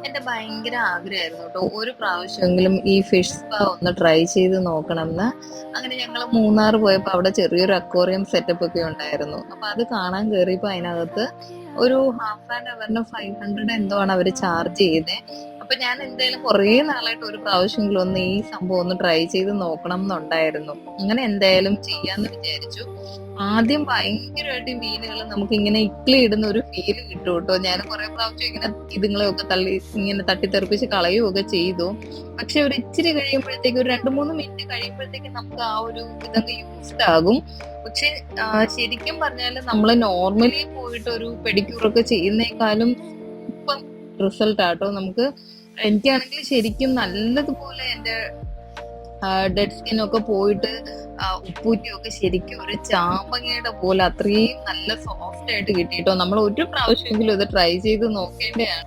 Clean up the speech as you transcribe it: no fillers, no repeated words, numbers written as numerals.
എന്റെ ഭയങ്കര ആഗ്രഹമായിരുന്നു കേട്ടോ. ഒരു പ്രാവശ്യമെങ്കിലും ഈ ഫിഷ് സ്പാ ഒന്ന് ട്രൈ ചെയ്ത് നോക്കണമെന്ന്. അങ്ങനെ ഞങ്ങള് മൂന്നാർ പോയപ്പോ അവിടെ ചെറിയൊരു അക്വേറിയം സെറ്റപ്പ് ഒക്കെ ഉണ്ടായിരുന്നു. അപ്പൊ അത് കാണാൻ കേറിയപ്പോ അതിനകത്ത് ഒരു ഹാഫ് ആൻ അവറിന് 500 എന്തോ ആണ് അവര് ചാർജ് ചെയ്തേ. അപ്പൊ ഞാൻ എന്തായാലും കുറേ നാളായിട്ട് ഒരു പ്രാവശ്യമെങ്കിലും ഒന്ന് ഈ സംഭവം ഒന്ന് ട്രൈ ചെയ്ത് നോക്കണം എന്നുണ്ടായിരുന്നു. അങ്ങനെ എന്തായാലും ചെയ്യാന്ന് വിചാരിച്ചു. ആദ്യം ഭയങ്കരമായിട്ട് ഈ മീനുകൾ നമുക്ക് ഇങ്ങനെ ഇക്കിളി ഇടുന്ന ഒരു ഫീല് കിട്ടും കേട്ടോ. ഞാൻ കുറെ പ്രാവശ്യം ഇങ്ങനെ ഇതുങ്ങളെയൊക്കെ തള്ളി ഇങ്ങനെ തട്ടിത്തെറിപ്പിച്ച് കളയുകയൊക്കെ ചെയ്തു. പക്ഷെ ഒരു ഇച്ചിരി കഴിയുമ്പോഴത്തേക്ക് ഒരു 2-3 മിനിറ്റ് കഴിയുമ്പോഴത്തേക്ക് നമുക്ക് ആ ഒരു ഇതൊക്കെ യൂസ്ഡ് ആകും. പക്ഷെ ശരിക്കും പറഞ്ഞാല് നമ്മള് നോർമലി പോയിട്ട് ഒരു പെഡിക്യൂർ ഒക്കെ ചെയ്യുന്നേക്കാളും ഇപ്പം റിസൾട്ട് ആട്ടോ നമുക്ക്. എനിക്കാണെങ്കിൽ ശരിക്കും നല്ലതുപോലെ എന്റെ ഡെഡ് സ്കിൻ ഒക്കെ പോയിട്ട് ഉപ്പൂറ്റിയൊക്കെ ശരിക്കും ഒരു ചാമ്പങ്ങയുടെ പോലെ അത്രയും നല്ല സോഫ്റ്റ് ആയിട്ട് കിട്ടിയിട്ടോ. നമ്മൾ ഒരു പ്രാവശ്യമെങ്കിലും ഇത് ട്രൈ ചെയ്ത് നോക്കേണ്ടതാണ്.